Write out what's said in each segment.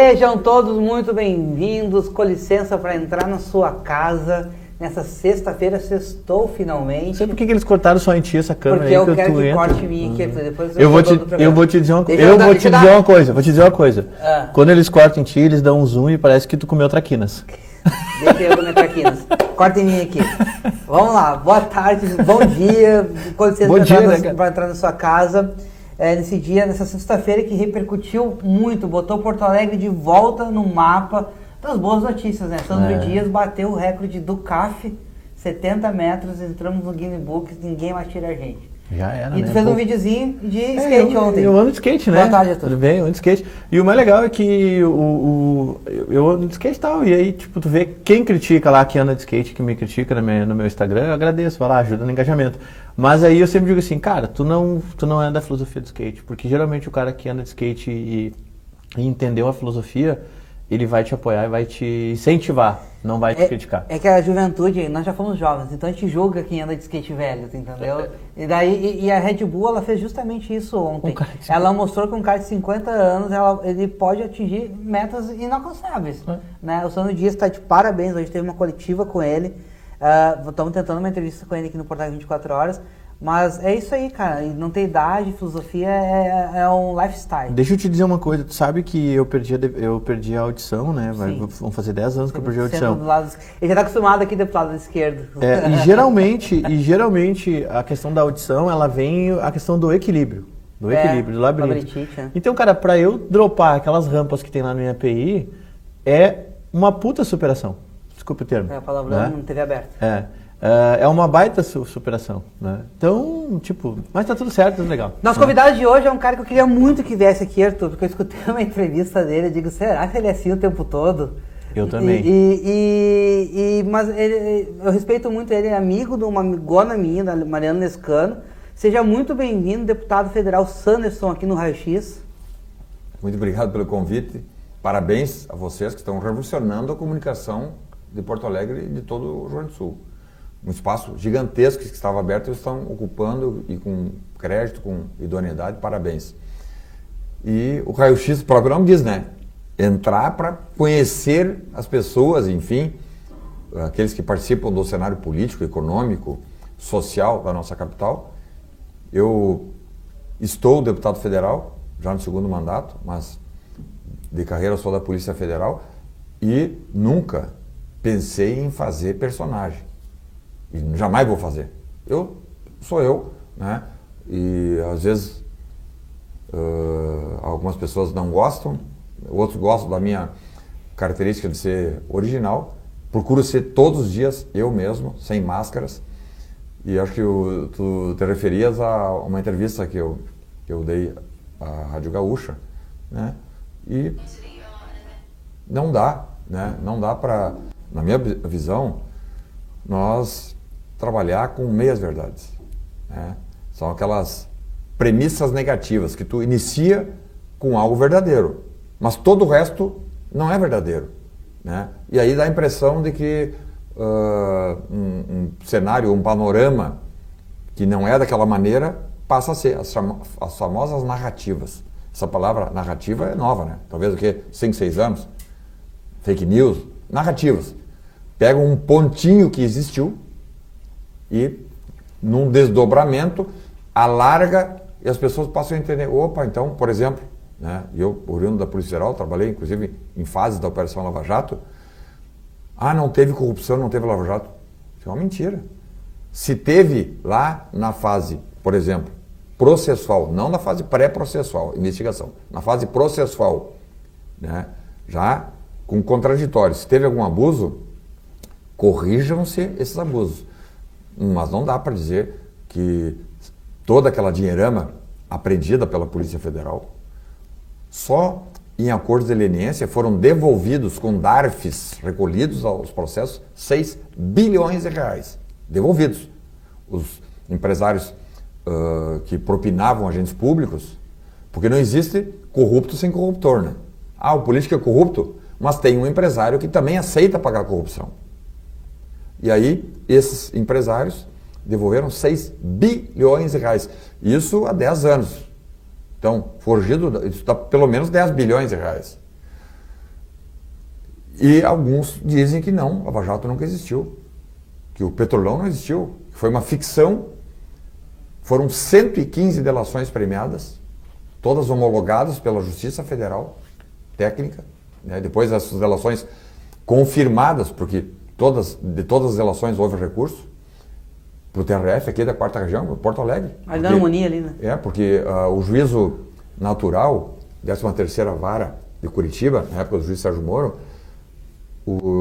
Sejam todos muito bem-vindos, com licença para entrar na sua casa. Nessa sexta-feira, sextou finalmente. Sabe por que eles cortaram só em ti essa câmera? Porque aí eu quero que entra? corte mim aqui, depois eu vou te dizer uma coisa. Quando eles cortam em ti, eles dão um zoom e parece que tu comeu traquinas. Deixa eu comer traquinas. Corta em mim aqui. Vamos lá, boa tarde, bom dia. Com licença para entrar na sua casa. Nesse dia, nessa sexta-feira que repercutiu muito, botou Porto Alegre de volta no mapa das boas notícias, né? Sandro Dias bateu o recorde do CAF, 70 metros, entramos no Guinness Book, ninguém mais tira a gente. Já era, e tu fez um videozinho de skate ontem. Eu ando de skate, né? Boa tarde a todos. Tudo bem, eu ando de skate. E o mais legal é que eu ando de skate e tal, e aí, tipo, tu vê quem critica lá, que anda de skate, que me critica no meu Instagram, eu agradeço, vai lá, ajuda no engajamento. Mas aí eu sempre digo assim, cara, tu não é da filosofia do skate, porque geralmente o cara que anda de skate e entendeu a filosofia, ele vai te apoiar e vai te incentivar, não vai te criticar. É que a juventude, nós já fomos jovens, então a gente julga quem anda de skate velho, entendeu? E a Red Bull, ela fez justamente isso ontem. Ela mostrou que um cara de 50 anos, ele pode atingir metas inalcançáveis. Né? O Sandro Dias está de parabéns, hoje teve uma coletiva com ele, estamos tentando uma entrevista com ele aqui no Portal 24 Horas, mas é isso aí, cara, não tem idade, filosofia é um lifestyle. Deixa eu te dizer uma coisa, tu sabe que eu perdi a audição, né? Vão fazer 10 anos que eu perdi a audição. Ele já tá acostumado aqui do lado esquerdo. E geralmente a questão da audição, ela vem a questão do equilíbrio. Do labirinto. Então, cara, pra eu dropar aquelas rampas que tem lá no minha API, é uma puta superação. Desculpa o termo. A palavra não teve aberto. É uma baita superação, né? Então, tipo, mas tá tudo certo, tudo legal. Nosso convidado de hoje é um cara que eu queria muito que viesse aqui, Arthur, porque eu escutei uma entrevista dele e digo, será que ele é assim o tempo todo? Eu também. Mas eu respeito muito ele, é amigo de uma amigona minha, da Mariana Lescano. Seja muito bem-vindo, deputado federal Sanderson, aqui no Raio X. Muito obrigado pelo convite. Parabéns a vocês que estão revolucionando a comunicação de Porto Alegre e de todo o Rio Grande do Sul. Um espaço gigantesco que estava aberto, eles estão ocupando e com crédito, com idoneidade, parabéns. E o Raio X, o próprio nome diz, né? Entrar para conhecer as pessoas, enfim, aqueles que participam do cenário político, econômico, social da nossa capital. Eu estou deputado federal, já no segundo mandato, mas de carreira eu sou da Polícia Federal e nunca pensei em fazer personagem. E jamais vou fazer. Eu sou eu, né? E às vezes algumas pessoas não gostam, outros gostam da minha característica de ser original. Procuro ser todos os dias eu mesmo, sem máscaras. E acho que tu te referias a uma entrevista que eu dei à Rádio Gaúcha, né? E não dá, né? Não dá para, na minha visão, nós trabalhar com meias-verdades, né? São aquelas premissas negativas que tu inicia com algo verdadeiro, mas todo o resto não é verdadeiro, né? E aí dá a impressão de que um cenário, um panorama que não é daquela maneira passa a ser as famosas narrativas. Essa palavra narrativa é nova, né? Talvez o quê? 5, 6 anos? Fake news? Narrativas. Pega um pontinho que existiu e, num desdobramento, alarga e as pessoas passam a entender. Opa, então, por exemplo, né, eu, oriundo da Polícia Federal, trabalhei inclusive em fases da Operação Lava Jato. Não teve corrupção, não teve Lava Jato. Isso é uma mentira. Se teve lá na fase, por exemplo, processual, não na fase pré-processual, investigação, na fase processual, né, já com contraditórios, se teve algum abuso, corrijam-se esses abusos. Mas não dá para dizer que toda aquela dinheirama apreendida pela Polícia Federal, só em acordos de leniência foram devolvidos com DARFs recolhidos aos processos 6 bilhões de reais. Devolvidos. Os empresários que propinavam agentes públicos, porque não existe corrupto sem corruptor, né? O político é corrupto, mas tem um empresário que também aceita pagar corrupção. E aí, esses empresários devolveram 6 bilhões de reais. Isso há 10 anos. Então, forgido, isso dá pelo menos 10 bilhões de reais. E alguns dizem que não, Lava Jato nunca existiu, que o Petrolão não existiu, que foi uma ficção. Foram 115 delações premiadas, todas homologadas pela Justiça Federal, técnica, né? Depois essas delações confirmadas, porque de todas as delações houve recurso, para o TRF aqui da 4ª Região, Porto Alegre. Ali na harmonia ali, né? Porque o juízo natural, 13ª Vara de Curitiba, na época do juiz Sérgio Moro,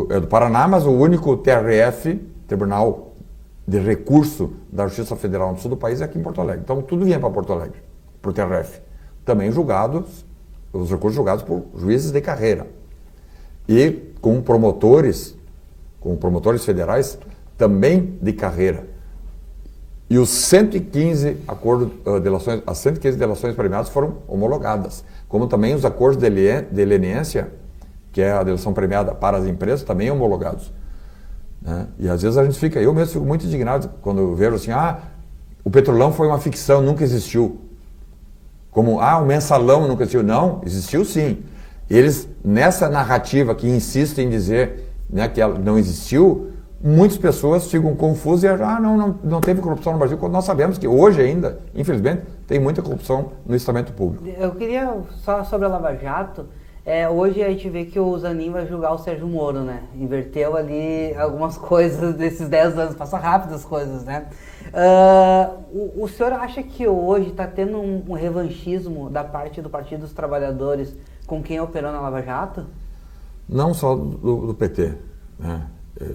é do Paraná, mas o único TRF, Tribunal de Recurso da Justiça Federal no sul do país, é aqui em Porto Alegre. Então tudo vinha para Porto Alegre, para o TRF. Também julgados, os recursos julgados por juízes de carreira. E com promotores federais também de carreira. E os 115 delações, as 115 delações premiadas foram homologadas, como também os acordos de leniência, que é a delação premiada para as empresas, também homologados. Né? E às vezes a gente eu mesmo fico muito indignado quando eu vejo assim, o Petrolão foi uma ficção, nunca existiu. Como, o mensalão nunca existiu. Não, existiu sim. Eles, nessa narrativa que insistem em dizer, né, que ela não existiu, muitas pessoas ficam confusas e acham, não teve corrupção no Brasil, quando nós sabemos que hoje ainda, infelizmente, tem muita corrupção no estamento público. Eu queria, só sobre a Lava Jato, hoje a gente vê que o Zanin vai julgar o Sérgio Moro, né? Inverteu ali algumas coisas desses 10 anos, passa rápido as coisas, né? O senhor acha que hoje está tendo um revanchismo da parte do Partido dos Trabalhadores com quem operou na Lava Jato? Não só do PT, né?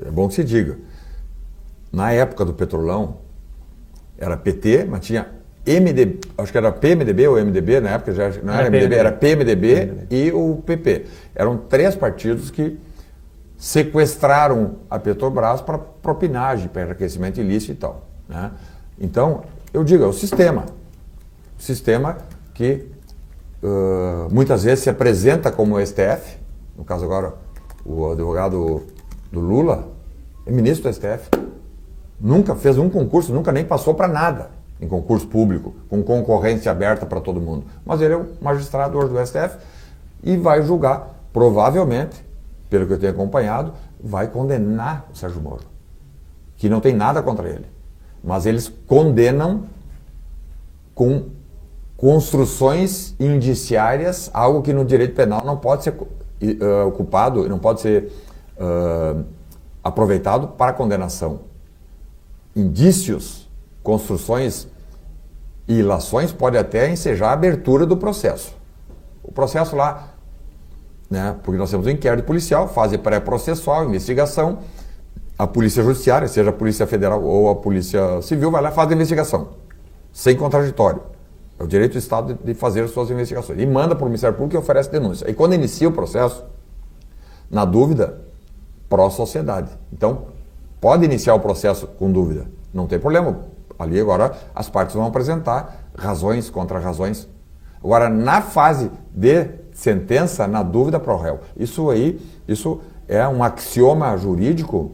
É bom que se diga. Na época do Petrolão, era PT, mas tinha MDB, acho que era PMDB ou MDB, na época já não era MDB, era PMDB e o PP. Eram 3 partidos que sequestraram a Petrobras para propinagem, para enriquecimento ilícito e tal. Né? Então, eu digo, é o sistema. O sistema que muitas vezes se apresenta como o STF, no caso agora o advogado do Lula, é ministro do STF. Nunca fez um concurso, nunca nem passou para nada em concurso público, com concorrência aberta para todo mundo. Mas ele é o magistrado hoje do STF e vai julgar, provavelmente, pelo que eu tenho acompanhado, vai condenar o Sérgio Moro, que não tem nada contra ele. Mas eles condenam com construções indiciárias, algo que no direito penal não pode ser ocupado, não pode ser aproveitado para condenação. Indícios, construções e ilações podem até ensejar a abertura do processo. O processo lá, né, porque nós temos um inquérito policial, fase pré-processual, investigação, a polícia judiciária, seja a polícia federal ou a polícia civil, vai lá e faz a investigação, sem contraditório. É o direito do Estado de fazer as suas investigações. E manda para o Ministério Público e oferece denúncia. E quando inicia o processo, na dúvida, pró-sociedade. Então, pode iniciar o processo com dúvida, não tem problema. Ali agora as partes vão apresentar razões, contra-razões. Agora, na fase de sentença, na dúvida pro réu. Isso é um axioma jurídico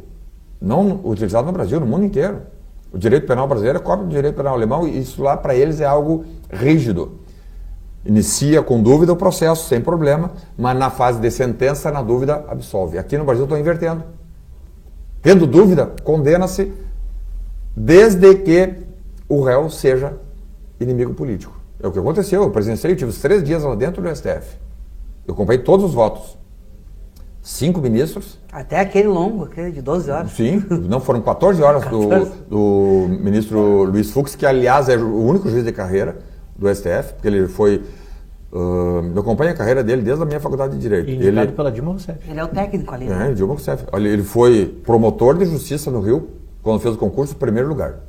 não utilizado no Brasil, no mundo inteiro. O direito penal brasileiro é cópia do direito penal alemão e isso lá para eles é algo rígido. Inicia com dúvida o processo, sem problema, mas na fase de sentença, na dúvida, absolve. Aqui no Brasil estão invertendo. Tendo dúvida, condena-se desde que o réu seja inimigo político. É o que aconteceu. Eu presenciei, tive os 3 dias lá dentro do STF. Eu acompanhei todos os votos. 5 ministros. Até aquele longo, aquele de 12 horas. Sim, não, foram 14 horas do ministro Luiz Fux, que aliás é o único juiz de carreira do STF, porque ele foi... eu acompanho a carreira dele desde a minha faculdade de Direito. Indicado pela Dilma Rousseff. Ele é o técnico ali. Né? Dilma Rousseff. Ele foi promotor de justiça no Rio, quando fez o concurso, primeiro lugar.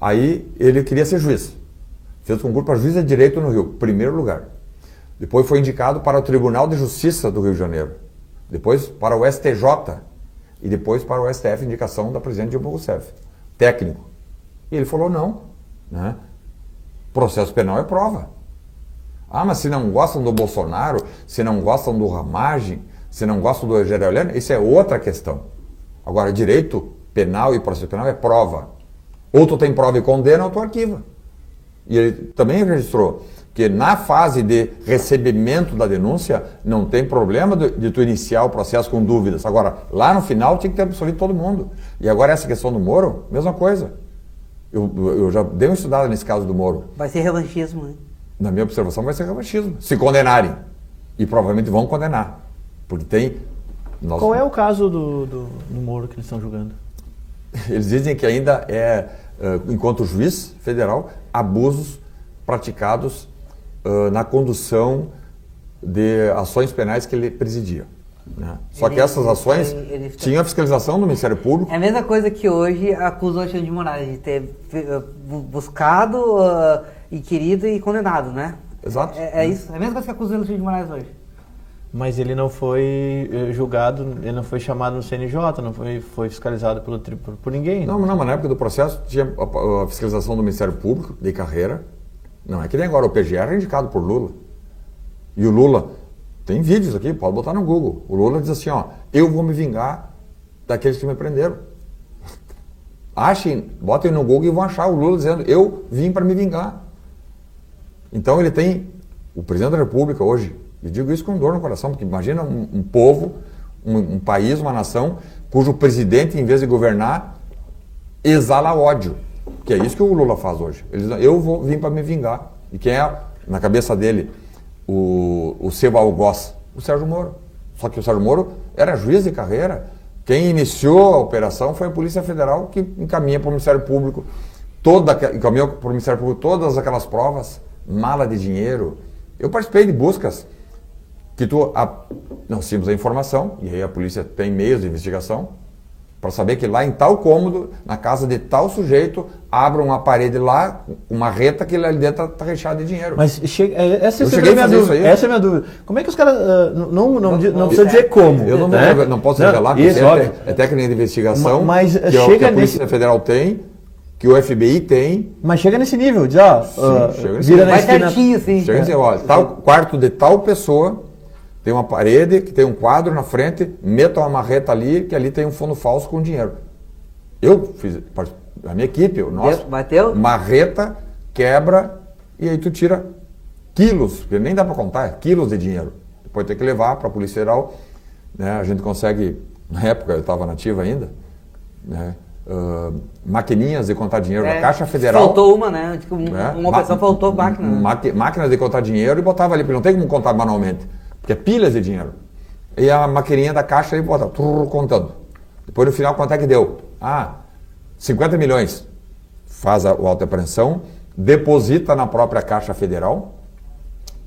Aí ele queria ser juiz. Fez o concurso para juiz de direito no Rio, primeiro lugar. Depois foi indicado para o Tribunal de Justiça do Rio de Janeiro. Depois para o STJ. E depois para o STF, indicação da presidente Dilma Rousseff. Técnico. E ele falou não. Né? Processo penal é prova. Mas se não gostam do Bolsonaro, se não gostam do Ramagem, se não gostam do Eugênio Heleno, isso é outra questão. Agora, direito penal e processo penal é prova. Ou tu tem prova e condena, ou tu arquiva. E ele também registrou que na fase de recebimento da denúncia não tem problema de tu iniciar o processo com dúvidas. Agora, lá no final tinha que ter absolvido todo mundo. E agora essa questão do Moro, mesma coisa. Eu já dei uma estudada nesse caso do Moro. Vai ser revanchismo, né? Na minha observação vai ser revanchismo. Se condenarem. E provavelmente vão condenar. Porque tem... Qual é o caso do Moro que eles estão julgando? Eles dizem que ainda enquanto juiz federal, abusos praticados na condução de ações penais que ele presidia. Né? Só que essas ações tinham a fiscalização do Ministério Público. É a mesma coisa que hoje acusa o Alexandre de Moraes de ter buscado, inquirido e condenado, né? Exato. É isso. É a mesma coisa que acusa o Alexandre de Moraes hoje. Mas ele não foi julgado, ele não foi chamado no CNJ, não foi fiscalizado por ninguém. Não, mas na época do processo tinha a fiscalização do Ministério Público de carreira. Não é que nem agora, o PGR é indicado por Lula. E o Lula, tem vídeos aqui, pode botar no Google. O Lula diz assim, ó, eu vou me vingar daqueles que me prenderam. Achem, botem no Google e vão achar o Lula dizendo, eu vim para me vingar. Então ele tem, o presidente da República hoje, e digo isso com dor no coração, porque imagina um povo, um país, uma nação, cujo presidente, em vez de governar, exala ódio. Que é isso que o Lula faz hoje. Ele diz, eu vou vir para me vingar. E quem é, na cabeça dele, o seu algoz? O Sérgio Moro. Só que o Sérgio Moro era juiz de carreira. Quem iniciou a operação foi a Polícia Federal, que encaminha para o Ministério Público encaminhou para o Ministério Público todas aquelas provas, mala de dinheiro. Eu participei de buscas que nós tínhamos a informação, e aí a polícia tem meios de investigação, para saber que lá em tal cômodo, na casa de tal sujeito, abram uma parede lá, uma reta que lá dentro está recheada de dinheiro. Mas essa é a minha dúvida. Essa é a minha dúvida. Como é que os caras... não precisa dizer como. Eu não posso revelar, porque é técnica de investigação mas que a Polícia Federal tem, que o FBI tem. Mas chega nesse nível, vira na esquina. Certinho, sim. Chega assim, olha, tal quarto de tal pessoa, tem uma parede que tem um quadro na frente, meta uma marreta ali, que ali tem um fundo falso com dinheiro. Eu fiz, a minha equipe, o nosso, bateu? Marreta, quebra, e aí tu tira quilos, porque nem dá para contar, quilos de dinheiro. Depois tem que levar para a Polícia Federal, né? A gente consegue, na época eu estava nativa ainda, né? Maquininhas de contar dinheiro da Caixa Federal. Faltou uma, né? Uma operação faltou máquina. Máquinas de contar dinheiro e botava ali, porque não tem como contar manualmente. Porque é pilhas de dinheiro. E a maquininha da caixa aí bota, contando. Depois no final quanto é que deu? 50 milhões. Faz a auto apreensão, deposita na própria Caixa Federal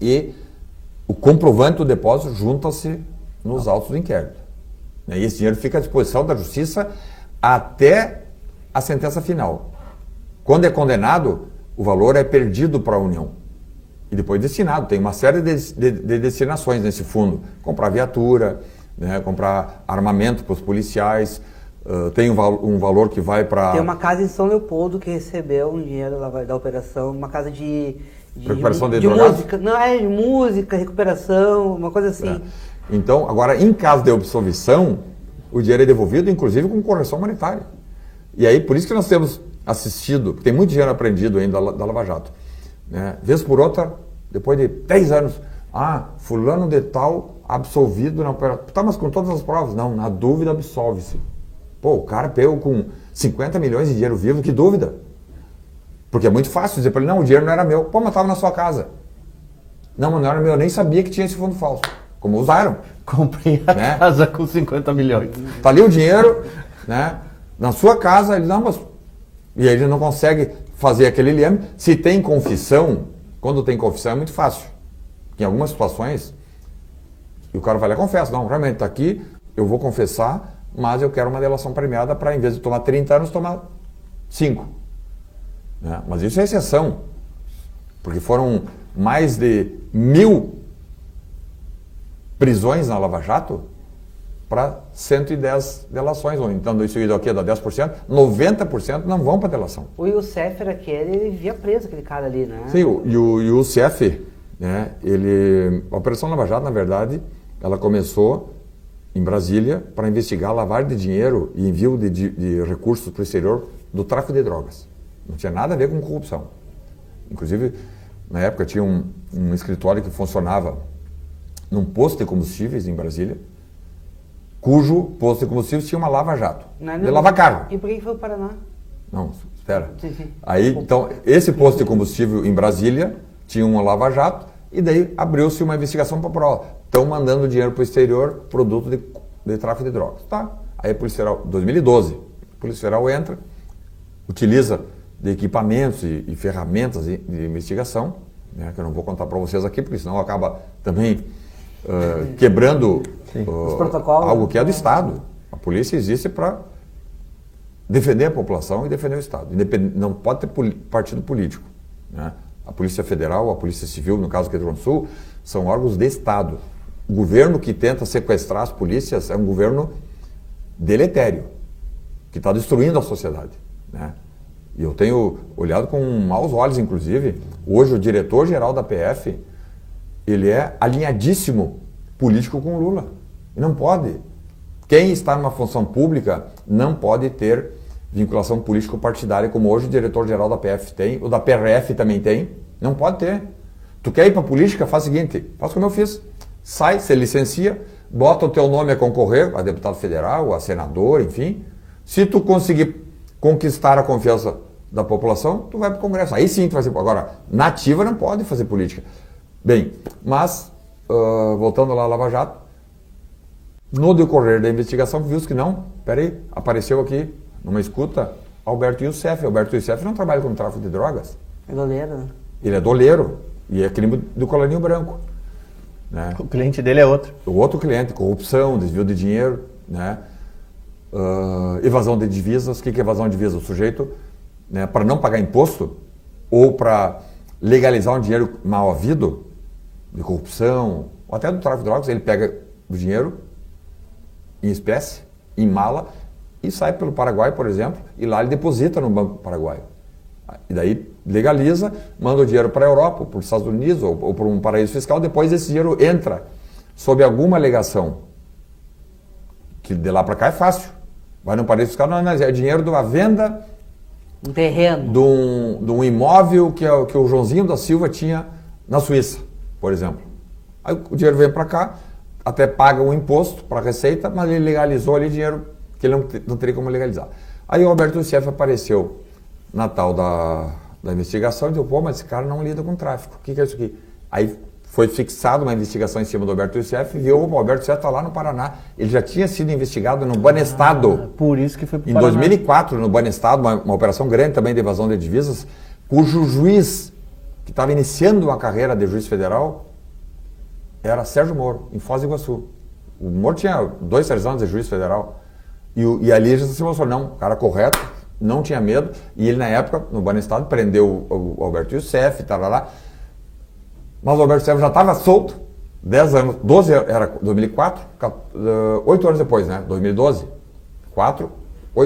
e o comprovante do depósito junta-se nos autos do inquérito. E esse dinheiro fica à disposição da Justiça até a sentença final. Quando é condenado, o valor é perdido para a União. E depois destinado. Tem uma série de destinações nesse fundo. Comprar viatura, né, comprar armamento para os policiais, tem um valor que vai para... Tem uma casa em São Leopoldo que recebeu um dinheiro da operação, uma casa de recuperação de música. Não, de música, recuperação, uma coisa assim. Então, agora, em caso de absolvição, o dinheiro é devolvido, inclusive com correção monetária. E aí, por isso que nós temos assistido, tem muito dinheiro apreendido ainda da Lava Jato. Né? Vez por outra, depois de 10 anos, fulano de tal absolvido na operação. Tá, mas com todas as provas? Não, na dúvida absolve-se. Pô, o cara pegou com 50 milhões de dinheiro vivo, que dúvida? Porque é muito fácil dizer para ele, não, o dinheiro não era meu. Pô, mas estava na sua casa. Não, mas não era meu, eu nem sabia que tinha esse fundo falso. Como usaram. Comprei a casa com 50 milhões. Tá ali o dinheiro, né? Na sua casa, ele não, mas... E aí ele não consegue fazer aquele leme. Se tem confissão, quando tem confissão é muito fácil. Em algumas situações, o cara vai lá e confessa. Não, realmente está aqui, eu vou confessar, mas eu quero uma delação premiada para, em vez de tomar 30 anos, tomar 5. Né? Mas isso é exceção. Porque foram mais de 1.000 prisões na Lava Jato para 110 delações, ou então isso aqui dá 10%, 90% não vão para delação. O Youssef era ele via preso, aquele cara ali, né? Sim, e o Youssef, né, a Operação Lava Jato, na verdade, ela começou em Brasília para investigar a lavagem de dinheiro e envio de recursos para o exterior do tráfico de drogas. Não tinha nada a ver com corrupção. Inclusive, na época tinha um escritório que funcionava num posto de combustíveis em Brasília, cujo posto de combustíveis tinha uma lava-jato. Ele lava carro. E por que foi o Paraná? Não, espera. Sim. Aí, então, esse posto de combustível em Brasília tinha um lava-jato e daí abriu-se uma investigação para prova. Estão mandando dinheiro para o exterior, produto de tráfico de drogas. Tá. Aí a Polícia Federal, 2012, a Polícia Federal entra, utiliza de equipamentos e ferramentas de investigação, né, que eu não vou contar para vocês aqui, porque senão acaba também quebrando os protocolos, algo que é do Estado. A polícia existe para defender a população e defender o Estado. Não pode ter partido político. Né? A Polícia Federal, a Polícia Civil, no caso do Rio Grande do Sul, são órgãos de Estado. O governo que tenta sequestrar as polícias é um governo deletério, que está destruindo a sociedade. Né? E eu tenho olhado com maus olhos, inclusive, hoje o diretor-geral da PF, ele é alinhadíssimo político com o Lula. E não pode. Quem está numa função pública não pode ter vinculação político-partidária, como hoje o diretor-geral da PF tem, o da PRF também tem. Não pode ter. Tu quer ir para a política? Faz o seguinte, faz como eu fiz. Sai, se licencia, bota o teu nome a concorrer, a deputado federal, a senador, enfim. Se tu conseguir conquistar a confiança da população, tu vai para o Congresso. Aí sim tu vai fazer. Agora, nativa não pode fazer política. Bem, mas, voltando lá à Lava Jato, no decorrer da investigação, viu-se que não, peraí, apareceu aqui, numa escuta, Alberto Youssef. Alberto Youssef não trabalha com tráfico de drogas. É doleiro, né? Ele é doleiro e é crime do colarinho branco. Né? O cliente dele é outro. O outro cliente, corrupção, desvio de dinheiro, né? Evasão de divisas. O que é evasão de divisas? O sujeito, né, para não pagar imposto ou para legalizar um dinheiro mal havido, de corrupção, ou até do tráfico de drogas, ele pega o dinheiro em espécie, em mala, e sai pelo Paraguai, por exemplo, e lá ele deposita no Banco Paraguaio. E daí legaliza, manda o dinheiro para a Europa, para os Estados Unidos, ou para um paraíso fiscal, depois esse dinheiro entra sob alguma alegação, que de lá para cá é fácil. Vai no paraíso fiscal, não, mas é dinheiro de uma venda, um terreno, de um imóvel que o Joãozinho da Silva tinha na Suíça, por exemplo. Aí o dinheiro vem para cá, até paga um imposto para a Receita, mas ele legalizou ali dinheiro que ele não teria como legalizar. Aí o Alberto Youssef apareceu na tal da investigação e disse, pô, mas esse cara não lida com tráfico. O que é isso aqui? Aí foi fixada uma investigação em cima do Alberto Youssef e viu, o Alberto Youssef está lá no Paraná. Ele já tinha sido investigado no Banestado. Por isso que foi para o Em Paraná. 2004, no Banestado, uma operação grande também de evasão de divisas, cujo juiz, que estava iniciando uma carreira de juiz federal, era Sérgio Moro, em Foz do Iguaçu. O Moro tinha 2, 3 anos de juiz federal. E ali já se mostrou, não, cara correto, não tinha medo. E ele, na época, no Banestado, prendeu o Alberto Youssef, estava lá. Mas o Alberto Youssef já estava solto, 10 anos, 12, era 2004, 8 anos depois, né? 2012, 8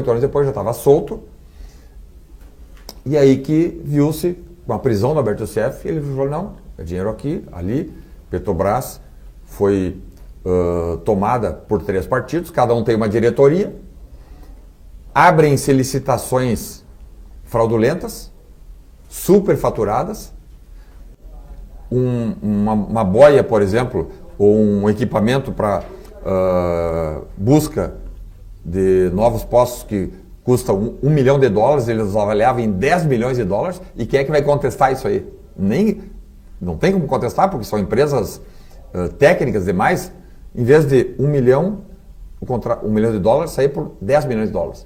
anos depois já estava solto. E aí que viu-se com a prisão do Alberto Youssef, ele falou, não, é dinheiro aqui, ali. Petrobras foi tomada por 3 partidos, cada um tem uma diretoria, abrem-se licitações fraudulentas, superfaturadas, uma boia, por exemplo, ou um equipamento para busca de novos postos que custa $1 milhão, eles avaliavam em $10 milhões, e quem é que vai contestar isso aí? Não tem como contestar, porque são empresas técnicas demais. Em vez de $1 milhão, $1 milhão sair por $10 milhões.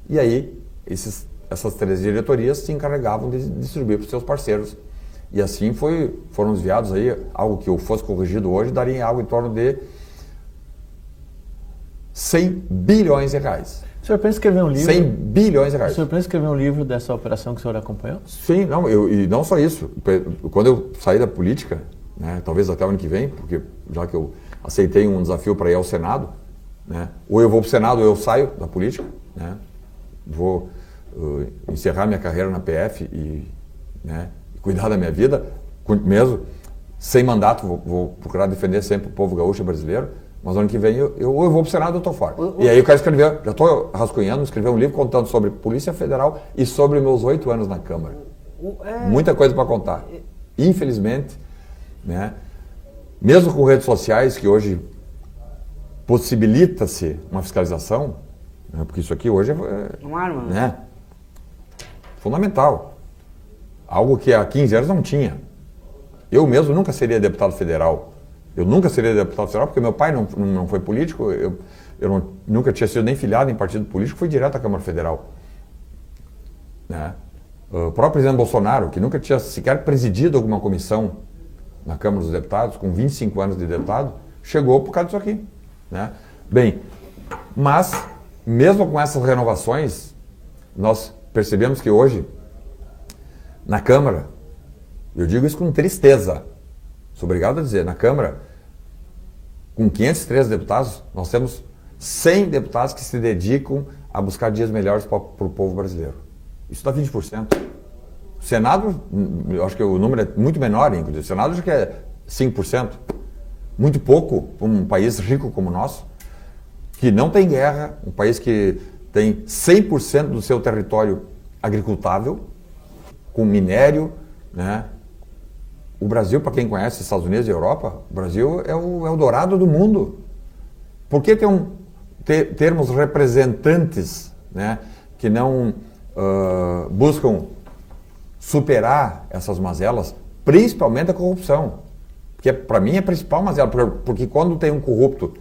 E aí, essas 3 diretorias se encarregavam de distribuir para os seus parceiros. E assim foram desviados aí, algo que eu fosse corrigido hoje, daria algo em torno de R$100 bilhões. O senhor pensa em escrever um livro? R$100 bilhões. O senhor pensa em escrever um livro dessa operação que o senhor acompanhou? Sim, não, e não só isso. Quando eu saí da política, né, talvez até o ano que vem, porque já que eu aceitei um desafio para ir ao Senado, né, ou eu vou para o Senado ou eu saio da política, né, vou encerrar minha carreira na PF e cuidar da minha vida, mesmo sem mandato, vou procurar defender sempre o povo gaúcho e brasileiro. Mas ano que vem eu vou para o Senado ou eu estou fora. E aí eu quero escrever, já estou rascunhando, escrever um livro contando sobre Polícia Federal e sobre meus 8 anos na Câmara. Muita coisa para contar. Infelizmente, né, mesmo com redes sociais, que hoje possibilita-se uma fiscalização, né, porque isso aqui hoje é uma arma, né, fundamental. Algo que há 15 anos não tinha. Eu mesmo nunca seria deputado federal. Eu nunca seria deputado federal porque meu pai não foi político, nunca tinha sido nem filiado em partido político, fui direto à Câmara Federal. Né? O próprio presidente Bolsonaro, que nunca tinha sequer presidido alguma comissão na Câmara dos Deputados, com 25 anos de deputado, chegou por causa disso aqui. Né? Bem, mas, mesmo com essas renovações, nós percebemos que hoje, na Câmara, eu digo isso com tristeza, sou obrigado a dizer, na Câmara, com 503 deputados, nós temos 100 deputados que se dedicam a buscar dias melhores para o povo brasileiro. Isso dá 20%. O Senado, eu acho que o número é muito menor, inclusive. O Senado acho que é 5%. Muito pouco para um país rico como o nosso, que não tem guerra, um país que tem 100% do seu território agricultável, com minério, né? O Brasil, para quem conhece Estados Unidos e Europa, o Brasil é o Eldorado do mundo. Por que termos representantes, né, que não buscam superar essas mazelas, principalmente a corrupção? Porque para mim é a principal mazela, porque quando tem um corrupto,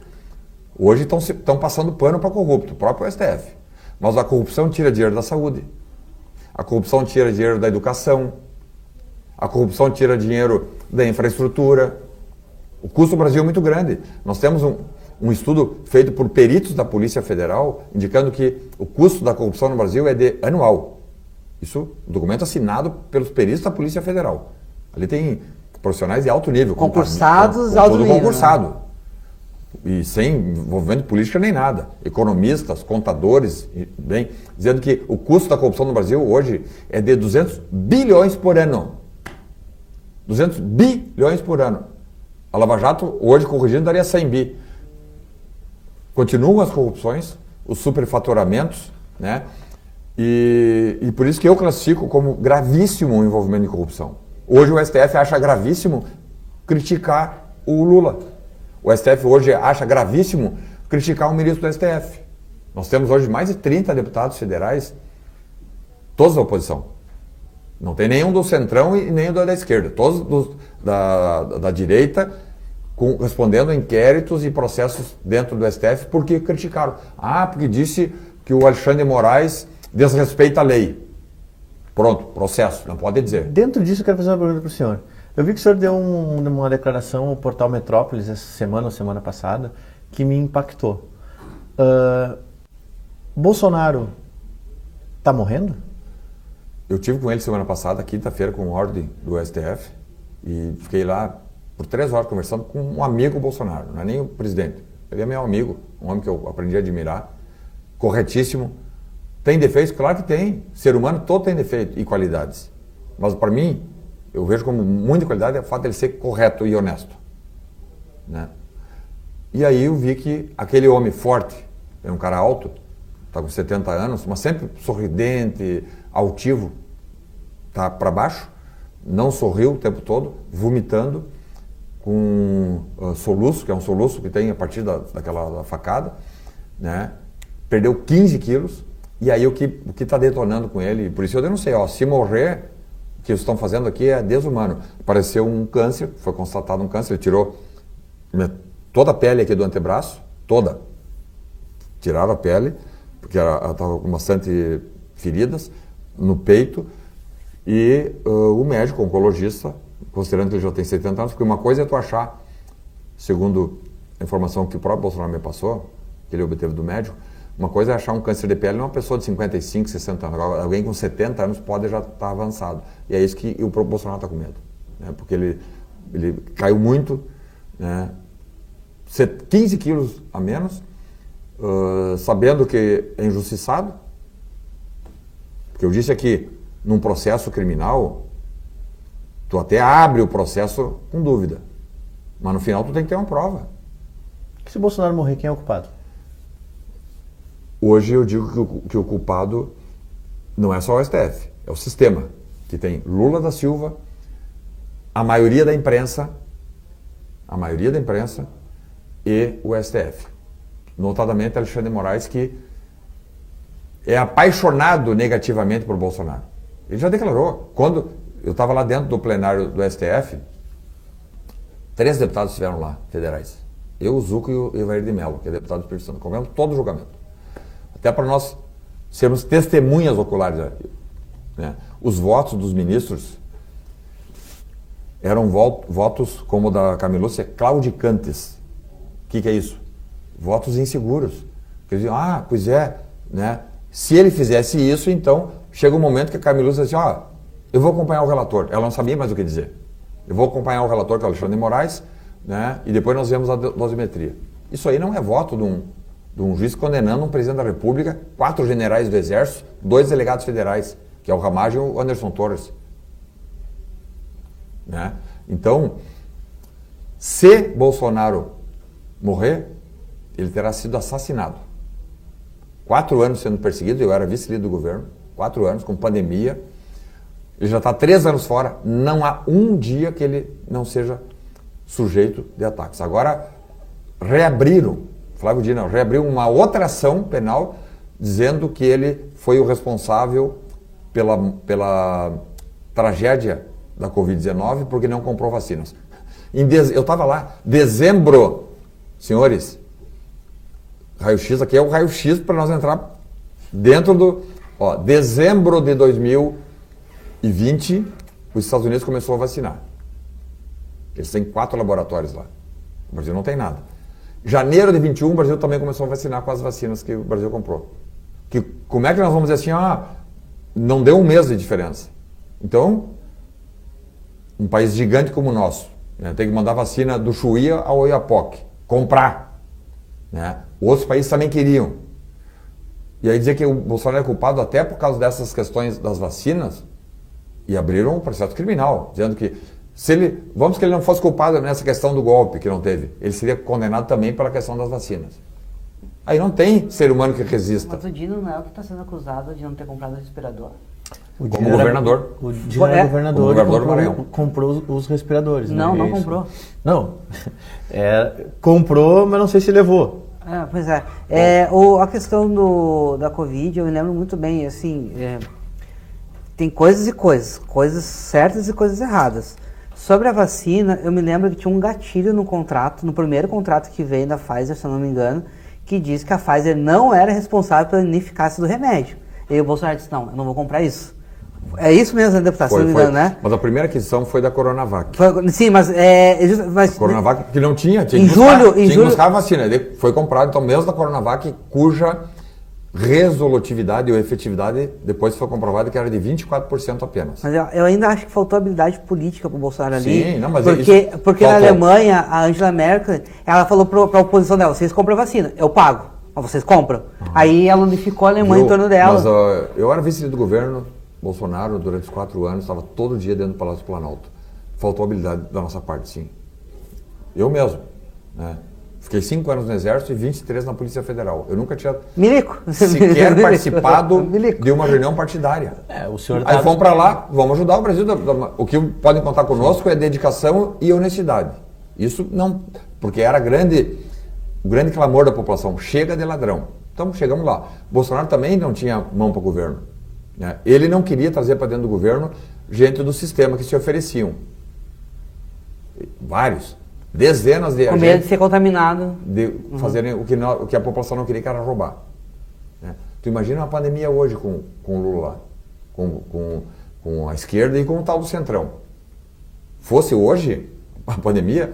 hoje estão passando pano para corrupto, o próprio STF. Mas a corrupção tira dinheiro da saúde, a corrupção tira dinheiro da educação, a corrupção tira dinheiro da infraestrutura. O custo do Brasil é muito grande. Nós temos um estudo feito por peritos da Polícia Federal indicando que o custo da corrupção no Brasil é de anual. Isso, um documento assinado pelos peritos da Polícia Federal. Ali tem profissionais de alto nível. Concursados, alto nível. Concursado. Né? E sem envolvimento político nem nada. Economistas, contadores, bem, dizendo que o custo da corrupção no Brasil hoje é de 200 bilhões por ano. 200 bilhões por ano. A Lava Jato, hoje corrigindo, daria 100 bi. Continuam as corrupções, os superfaturamentos, né? E por isso que eu classifico como gravíssimo o envolvimento em corrupção. Hoje o STF acha gravíssimo criticar o Lula. O STF hoje acha gravíssimo criticar o ministro do STF. Nós temos hoje mais de 30 deputados federais, todos da oposição. Não tem nenhum do centrão e nem da esquerda. Todos da direita respondendo a inquéritos e processos dentro do STF porque criticaram. Porque disse que o Alexandre de Moraes desrespeita a lei. Pronto, processo, não pode dizer. Dentro disso eu quero fazer uma pergunta para o senhor. Eu vi que o senhor deu uma declaração ao portal Metrópolis essa semana ou semana passada que me impactou. Bolsonaro está morrendo? Eu tive com ele semana passada, quinta-feira, com ordem do STF, e fiquei lá por 3 horas conversando com um amigo Bolsonaro, não é nem o presidente. Ele é meu amigo, um homem que eu aprendi a admirar, corretíssimo. Tem defeitos? Claro que tem. Ser humano todo tem defeito e qualidades. Mas para mim, eu vejo como muita qualidade é o fato de ele ser correto e honesto. Né? E aí eu vi que aquele homem forte, é um cara alto, está com 70 anos, mas sempre sorridente, altivo, está para baixo, não sorriu o tempo todo, vomitando, com soluço, que é um soluço que tem a partir daquela facada, né? Perdeu 15 quilos, e aí o que está detonando com ele, por isso eu denunciei, se morrer, o que eles estão fazendo aqui é desumano. Apareceu um câncer, foi constatado um câncer, ele tirou toda a pele aqui do antebraço, toda, tiraram a pele, porque ela estava com bastante feridas no peito, e o médico, o oncologista, considerando que ele já tem 70 anos, porque uma coisa é tu achar, segundo a informação que o próprio Bolsonaro me passou, que ele obteve do médico, uma coisa é achar um câncer de pele numa pessoa de 55, 60 anos, alguém com 70 anos pode já estar avançado, e é isso que o próprio Bolsonaro está com medo, né? Porque ele caiu muito, né? 15 quilos a menos, sabendo que é injustiçado, porque eu disse aqui, num processo criminal, tu até abre o processo com dúvida, mas no final tu tem que ter uma prova. Se o Bolsonaro morrer, quem é o culpado? Hoje eu digo que o culpado não é só o STF, é o sistema, que tem Lula da Silva, a maioria da imprensa e o STF. Notadamente Alexandre de Moraes, que é apaixonado negativamente por Bolsonaro. Ele já declarou. Quando eu estava lá dentro do plenário do STF, 3 deputados estiveram lá, federais. Eu, o Zucco e o Evair de Mello, que é deputado do Espírito Santo, comendo todo o julgamento. Até para nós sermos testemunhas oculares. Né? Os votos dos ministros eram votos como o da Camilúcia, claudicantes. O que é isso? Votos inseguros. Quer dizer, pois é, né? Se ele fizesse isso, então chega um momento que a Camilúcia diz assim, eu vou acompanhar o relator. Ela não sabia mais o que dizer. Eu vou acompanhar o relator, que é o Alexandre de Moraes, né? E depois nós vemos a dosimetria. Isso aí não é voto de um juiz condenando um presidente da República, 4 generais do Exército, 2 delegados federais, que é o Ramagem e o Anderson Torres. Né? Então, se Bolsonaro morrer, ele terá sido assassinado. 4 anos sendo perseguido, eu era vice-líder do governo, 4 anos, com pandemia. Ele já está 3 anos fora, não há um dia que ele não seja sujeito de ataques. Agora, Flávio Dino reabriu uma outra ação penal, dizendo que ele foi o responsável pela tragédia da Covid-19, porque não comprou vacinas. Eu estava lá, dezembro, senhores, raio-x, aqui é o raio-x para nós entrar dentro do... dezembro de 2020, os Estados Unidos começou a vacinar. Eles têm 4 laboratórios lá. O Brasil não tem nada. Janeiro de 21, o Brasil também começou a vacinar com as vacinas que o Brasil comprou. Como é que nós vamos dizer assim, não deu um mês de diferença? Então, um país gigante como o nosso, né, tem que mandar vacina do Chuí ao Oiapoque, comprar. Né? Outros países também queriam. E aí dizer que o Bolsonaro é culpado até por causa dessas questões das vacinas, e abriram um processo criminal, dizendo que vamos que ele não fosse culpado nessa questão do golpe que não teve, ele seria condenado também pela questão das vacinas. Aí não tem ser humano que resista. Mas o Dino não é o que está sendo acusado de não ter comprado o respirador? Como governador. O Dino era governador do Maranhão. Comprou os respiradores. Não, né? não comprou. Não, comprou, mas não sei se levou. Pois é. A questão da Covid, eu me lembro muito bem, assim, tem coisas e coisas certas e coisas erradas. Sobre a vacina, eu me lembro que tinha um gatilho no contrato, no primeiro contrato que veio da Pfizer, se eu não me engano, que diz que a Pfizer não era responsável pela ineficácia do remédio. E o Bolsonaro disse, não, eu não vou comprar isso. É isso mesmo, né, deputado? Se não me engano, né? Mas a primeira aquisição foi da Coronavac. Sim, mas... a Coronavac que não tinha que buscar a vacina. Ele foi comprado, então, mesmo da Coronavac, cuja resolutividade ou efetividade depois foi comprovado que era de 24% apenas. Mas eu ainda acho que faltou habilidade política para o Bolsonaro ali. Sim, não, mas porque na Alemanha, a Angela Merkel, ela falou para a oposição dela, vocês compram a vacina, eu pago, mas vocês compram. Aí ela unificou a Alemanha em torno dela. Mas eu era vice-líder do governo Bolsonaro durante os 4 anos, estava todo dia dentro do Palácio do Planalto. Faltou habilidade da nossa parte, sim. Eu mesmo, né? Fiquei 5 anos no Exército e 23 na Polícia Federal. Eu nunca tinha sequer participado de uma reunião partidária. Aí fomos para lá, vamos ajudar o Brasil. O que podem contar conosco é dedicação e honestidade. Isso não... Porque era o grande clamor da população. Chega de ladrão. Então chegamos lá. Bolsonaro também não tinha mão para o governo. Né? Ele não queria trazer para dentro do governo gente do sistema que se ofereciam. Vários. Dezenas de agentes. Com medo de ser contaminado. De fazerem o que a população não queria, que era roubar. Né? Tu imagina uma pandemia hoje com o Lula lá, com a esquerda e com o tal do Centrão. Fosse hoje, a pandemia,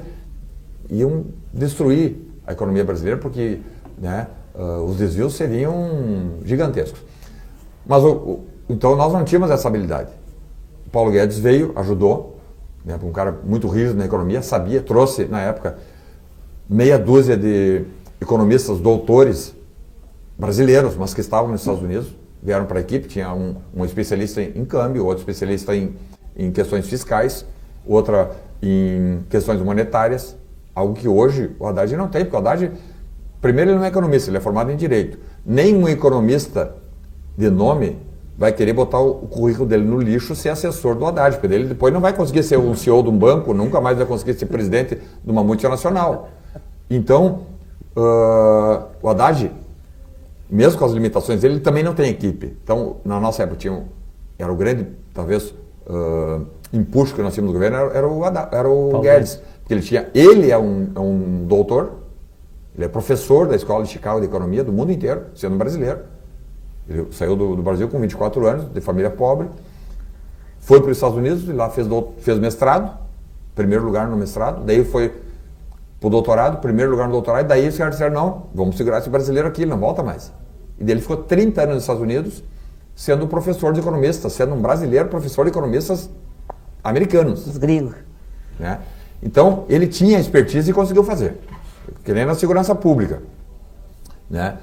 iam destruir a economia brasileira, porque, né, os desvios seriam gigantescos. Mas então nós não tínhamos essa habilidade. O Paulo Guedes veio, ajudou, né, um cara muito rígido na economia, trouxe na época meia dúzia de economistas doutores brasileiros, mas que estavam nos Estados Unidos, vieram para a equipe, tinha um especialista em câmbio, outro especialista em questões fiscais, outra em questões monetárias, algo que hoje o Haddad não tem, porque o Haddad, primeiro, ele não é economista, ele é formado em Direito. Nem um economista de nome vai querer botar o currículo dele no lixo ser assessor do Haddad, porque ele depois não vai conseguir ser um CEO de um banco, nunca mais vai conseguir ser presidente de uma multinacional. Então, o Haddad, mesmo com as limitações dele, ele também não tem equipe. Então, na nossa época, era o grande, talvez, empuxo que nós tínhamos no governo, era o Guedes. Porque ele é um doutor, ele é professor da Escola de Chicago de Economia do mundo inteiro, sendo brasileiro. Ele saiu do Brasil com 24 anos, de família pobre, foi para os Estados Unidos e lá fez mestrado, primeiro lugar no mestrado, daí foi para o doutorado, primeiro lugar no doutorado, e daí os caras disseram, não, vamos segurar esse brasileiro aqui, ele não volta mais. E daí ele ficou 30 anos nos Estados Unidos, sendo professor de economistas, sendo um brasileiro professor de economistas americanos. Os gringos. Né? Então, ele tinha expertise e conseguiu fazer, que nem na segurança pública. Né?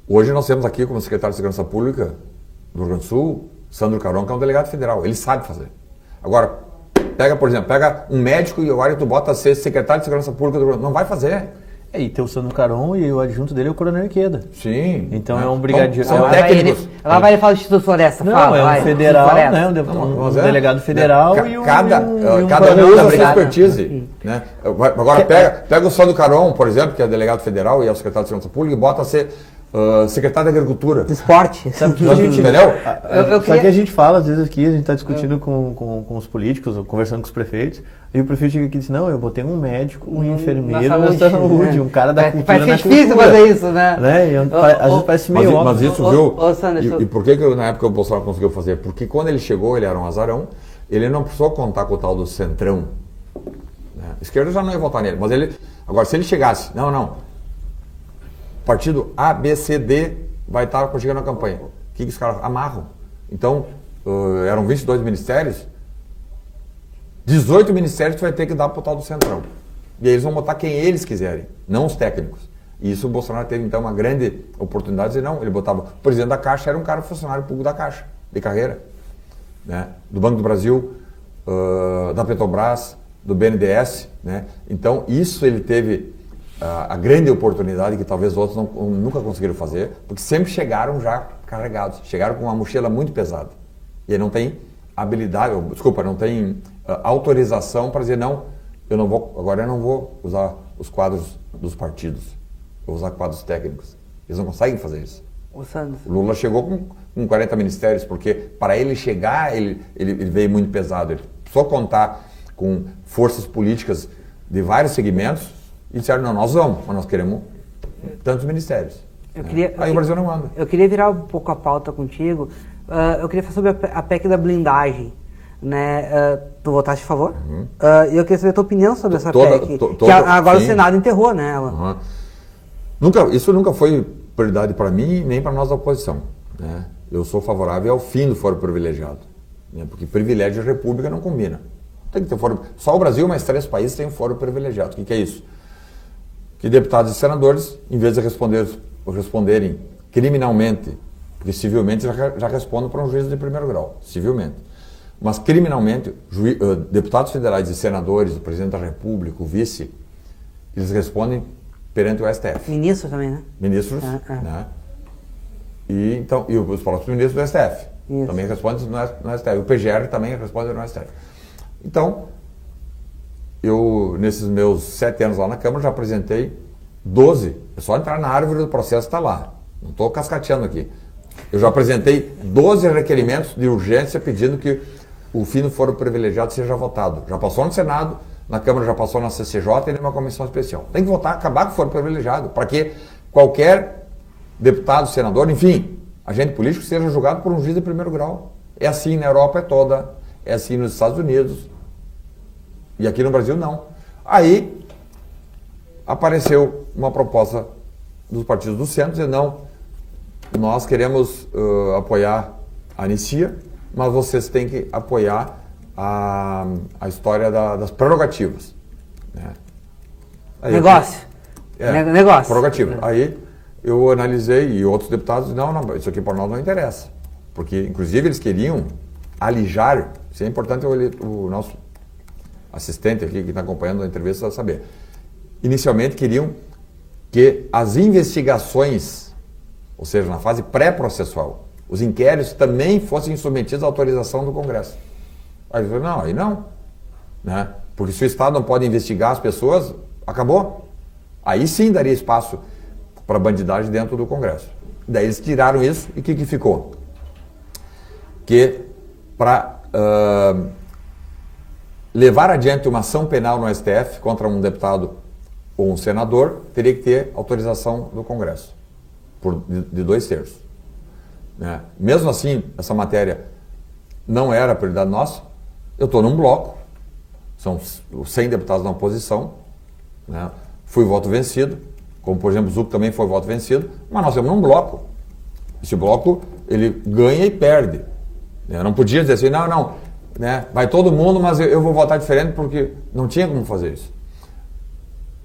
Hoje nós temos aqui como secretário de Segurança Pública do Rio Grande do Sul, Sandro Caron, que é um delegado federal. Ele sabe fazer. Agora, por exemplo, pega um médico e agora tu bota a ser secretário de Segurança Pública do Rio Grande do Sul. Não vai fazer. E tem o Sandro Caron e o adjunto dele é o Coronel Iqueda. Sim. Então é um brigadiano. São técnicos. Lá vai ele falar do Instituto Floresta. Não, fala, é um federal, né? Um delegado federal e um cada coronel um da usa a sua brigada. expertise. Né? Agora pega o Sandro Caron, por exemplo, que é delegado federal e é o secretário de Segurança Pública, e bota a ser secretário da Agricultura. De esporte. Sabe que a gente, entendeu? Só que a gente fala, às vezes aqui, a gente está discutindo com os políticos, ou conversando com os prefeitos, e o prefeito chega aqui e diz, não, eu botei um médico, um enfermeiro na saúde, um cara da cultura na Parece cultura. difícil fazer isso, né? E às vezes parece meio óbvio. Mas isso, viu? Sandro, E por que na época o Bolsonaro conseguiu fazer? Porque quando ele chegou, ele era um azarão, ele não precisou contar com o tal do centrão. Né? A esquerda já não ia votar nele, mas ele... Agora, se ele chegasse, não, partido A, B, C, D vai estar chegando na campanha. O que os caras amarram? Então, eram 22 ministérios, 18 ministérios tu vai ter que dar para o tal do centrão. E aí eles vão botar quem eles quiserem, não os técnicos. E isso o Bolsonaro teve, então, uma grande oportunidade de dizer, não, ele botava... O presidente da Caixa era um cara funcionário público da Caixa, de carreira. Né? Do Banco do Brasil, da Petrobras, do BNDES. Né? Então, isso ele teve a grande oportunidade que talvez outros nunca conseguiram fazer, porque sempre chegaram já carregados, chegaram com uma mochila muito pesada. E aí não tem habilidade, não tem autorização para dizer, não, agora eu não vou usar os quadros dos partidos, eu vou usar quadros técnicos. Eles não conseguem fazer isso. O Lula chegou com 40 ministérios, porque para ele chegar, ele veio muito pesado. Ele precisou contar com forças políticas de vários segmentos e disseram, não, nós vamos, mas nós queremos tantos ministérios. Aí o Brasil não anda. Eu queria virar um pouco a pauta contigo. Eu queria falar sobre a PEC da blindagem. Né? Tu votaste a favor? E eu queria saber a tua opinião sobre essa PEC. Que agora sim. O Senado enterrou, né? Ela. Isso nunca foi prioridade para mim, nem para nós da oposição. Né? Eu sou favorável ao fim do foro privilegiado. Né? Porque privilégio e república não combina. Tem que ter foro. Só o Brasil, mais 3 países têm foro privilegiado. O que é isso? Que deputados e senadores, em vez de responderem criminalmente, porque civilmente já respondem para um juízo de primeiro grau, civilmente. Mas criminalmente, deputados federais e senadores, o presidente da República, o vice, eles respondem perante o STF. Ministros também, né? Ministros, né? E os próprios ministros do STF. Isso. Também respondem no STF. O PGR também responde no STF. Então, eu, nesses meus 7 anos lá na Câmara, já apresentei 12. É só entrar na árvore do processo, está lá. Não estou cascateando aqui. Eu já apresentei 12 requerimentos de urgência pedindo que o fim do foro privilegiado seja votado. Já passou no Senado, na Câmara já passou na CCJ e numa comissão especial. Tem que votar, acabar com o foro privilegiado, para que qualquer deputado, senador, enfim, agente político seja julgado por um juiz de primeiro grau. É assim na Europa toda, é assim nos Estados Unidos, e aqui no Brasil não. Aí apareceu uma proposta dos partidos do centro, dizendo, não, nós queremos apoiar a anistia, mas vocês têm que apoiar a história das prerrogativas. Né? Aí negócio. Negócio. Prerrogativa. Aí eu analisei e outros deputados, não, isso aqui para nós não interessa. Porque, inclusive, eles queriam alijar, isso é importante o nosso assistente aqui que está acompanhando a entrevista saber. Inicialmente queriam que as investigações, ou seja, na fase pré-processual, os inquéritos também fossem submetidos à autorização do Congresso. Aí eu falei, não, aí não. Né? Porque se o Estado não pode investigar as pessoas, acabou. Aí sim daria espaço para bandidagem dentro do Congresso. Daí eles tiraram isso e o que ficou? Que para levar adiante uma ação penal no STF contra um deputado ou um senador, teria que ter autorização do Congresso, de 2/3. Né? Mesmo assim, essa matéria não era a prioridade nossa. Eu estou num bloco, são os 100 deputados na oposição, né? Fui voto vencido, como por exemplo o Zuc também foi voto vencido, mas nós temos um bloco. Esse bloco, ele ganha e perde. Né? Eu não podia dizer assim, não, né? Vai todo mundo, mas eu vou votar diferente, porque não tinha como fazer isso.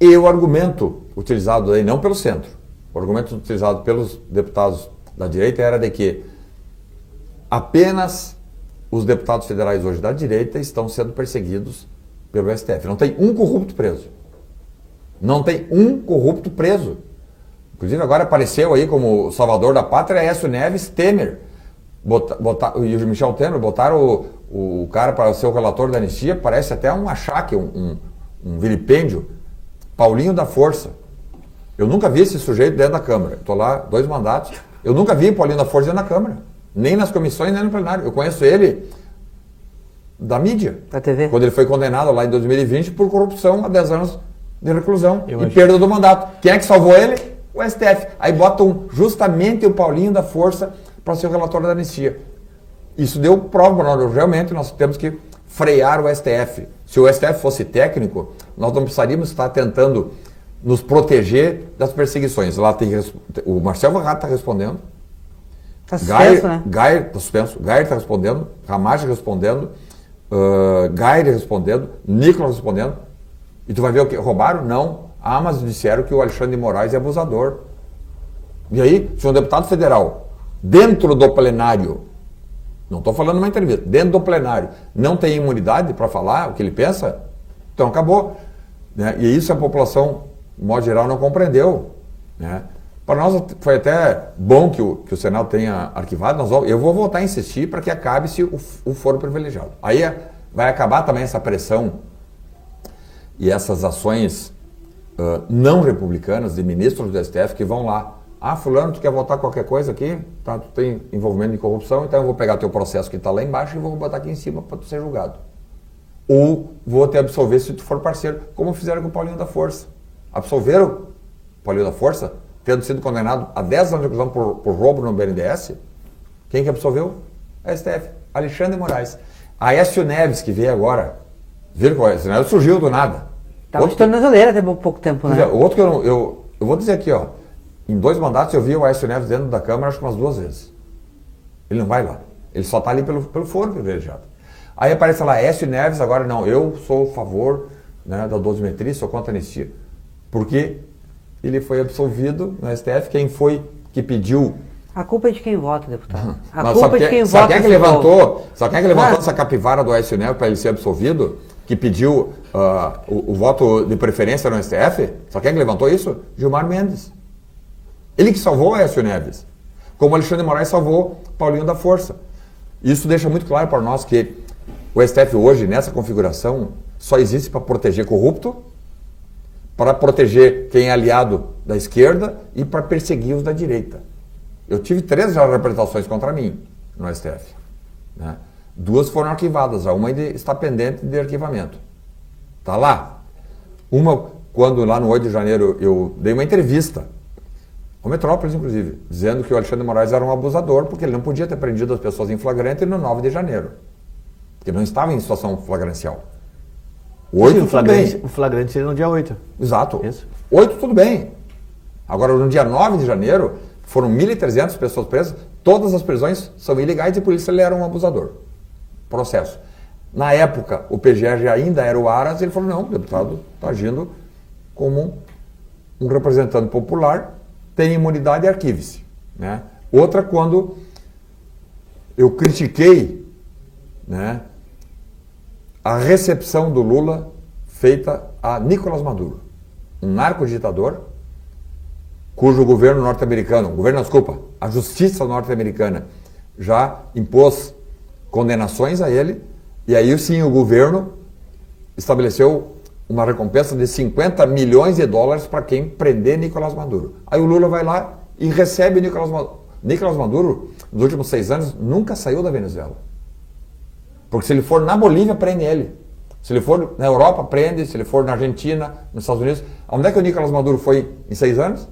E o argumento utilizado aí, não pelo centro, o argumento utilizado pelos deputados da direita era de que apenas os deputados federais hoje da direita estão sendo perseguidos pelo STF. Não tem um corrupto preso. Não tem um corrupto preso. Inclusive agora apareceu aí como salvador da pátria Aécio Neves, Temer. E o Michel Temer botaram o cara para ser o relator da anistia, parece até um achaque, um vilipêndio. Paulinho da Força. Eu nunca vi esse sujeito dentro da Câmara. Estou lá 2 mandatos. Eu nunca vi o Paulinho da Força dentro da Câmara. Nem nas comissões, nem no plenário. Eu conheço ele da mídia. Da TV. Quando ele foi condenado lá em 2020 por corrupção a 10 anos de reclusão e perda do mandato. Quem é que salvou ele? O STF. Aí botam justamente o Paulinho da Força para ser o relator da anistia. Isso deu prova para nós. Realmente nós temos que frear o STF. Se o STF fosse técnico, nós não precisaríamos estar tentando nos proteger das perseguições. Lá tem o Marcel Varrata está respondendo. Está suspenso, né? Gayer está suspenso. Gayer está respondendo. Ramagem respondendo. Gayer respondendo. Nicolas respondendo. E tu vai ver o que? Roubaram? Não. Ah, mas disseram que o Alexandre de Moraes é abusador. E aí, se um deputado federal, dentro do plenário, não estou falando numa entrevista, dentro do plenário, não tem imunidade para falar o que ele pensa, então acabou. Né? E isso a população, de modo geral, não compreendeu. Né? Para nós foi até bom que o Senado tenha arquivado. Eu vou voltar a insistir para que acabe-se o foro privilegiado. Aí vai acabar também essa pressão e essas ações não republicanas de ministros do STF que vão lá. Ah, fulano, tu quer votar qualquer coisa aqui? Tá, tu tem envolvimento em corrupção, então eu vou pegar teu processo que está lá embaixo e vou botar aqui em cima para tu ser julgado. Ou vou te absolver se tu for parceiro, como fizeram com o Paulinho da Força. Absolveram o Paulinho da Força, tendo sido condenado a 10 anos de reclusão por roubo no BNDES. Quem que absolveu? A STF, Alexandre de Moraes. Aécio Neves, que veio agora, viram que o Aécio Neves surgiu do nada. Estava de tornozeleira até pouco tempo, né? Outro que eu vou dizer aqui, ó. Em 2 mandatos eu vi o Aécio Neves dentro da Câmara acho que umas 2 vezes. Ele não vai lá. Ele só está ali pelo foro privilegiado. Aí aparece lá, Aécio Neves, agora não, eu sou a favor, né, da dosimetria, sou contra a anistia. Porque ele foi absolvido no STF, quem foi que pediu... A culpa é de quem vota, deputado. A Mas culpa é de quem vota. Sabe quem é que levantou essa capivara do Aécio Neves para ele ser absolvido? Que pediu o voto de preferência no STF? Sabe quem é que levantou isso? Gilmar Mendes. Ele que salvou o Aécio Neves. Como Alexandre de Moraes salvou Paulinho da Força. Isso deixa muito claro para nós que o STF hoje, nessa configuração, só existe para proteger corrupto, para proteger quem é aliado da esquerda e para perseguir os da direita. Eu tive 3 representações contra mim no STF. Né? 2 foram arquivadas, a uma ainda está pendente de arquivamento. Está lá. Uma, quando lá no 8 de janeiro eu dei uma entrevista, com Metrópolis inclusive, dizendo que o Alexandre de Moraes era um abusador, porque ele não podia ter prendido as pessoas em flagrante no 9 de janeiro. Porque não estava em situação flagrancial. 8 tudo bem. O flagrante seria no dia 8. Exato. Isso. 8 tudo bem. Agora no dia 9 de janeiro, foram 1.300 pessoas presas, todas as prisões são ilegais e por isso ele era um abusador. Processo. Na época, o PGR ainda era o Aras, ele falou, não, o deputado está agindo como um representante popular, tem imunidade e arquive-se. Né? Outra, quando eu critiquei, né, a recepção do Lula feita a Nicolás Maduro, um narco-ditador, cujo governo norte-americano, a justiça norte-americana já impôs condenações a ele, e aí sim o governo estabeleceu uma recompensa de 50 milhões de dólares para quem prender Nicolás Maduro. Aí o Lula vai lá e recebe Nicolás Maduro. Nicolás Maduro, nos últimos 6 anos, nunca saiu da Venezuela. Porque se ele for na Bolívia, prende ele. Se ele for na Europa, prende. Se ele for na Argentina, nos Estados Unidos. Onde é que o Nicolás Maduro foi em 6 anos?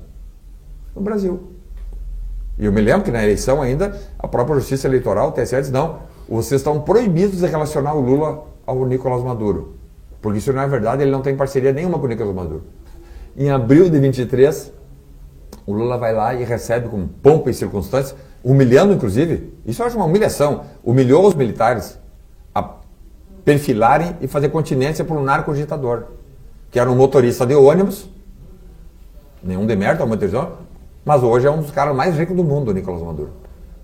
No Brasil. E eu me lembro que na eleição ainda, a própria Justiça Eleitoral, o TSE, disse, não, vocês estão proibidos de relacionar o Lula ao Nicolás Maduro. Porque isso não é verdade, ele não tem parceria nenhuma com o Nicolás Maduro. Em abril de 23, o Lula vai lá e recebe com pompa e circunstâncias, humilhando inclusive, isso eu acho uma humilhação, humilhou os militares a perfilarem e fazer continência para um narco-ditador, que era um motorista de ônibus, nenhum demérito ao motorista, mas hoje é um dos caras mais ricos do mundo, o Nicolás Maduro.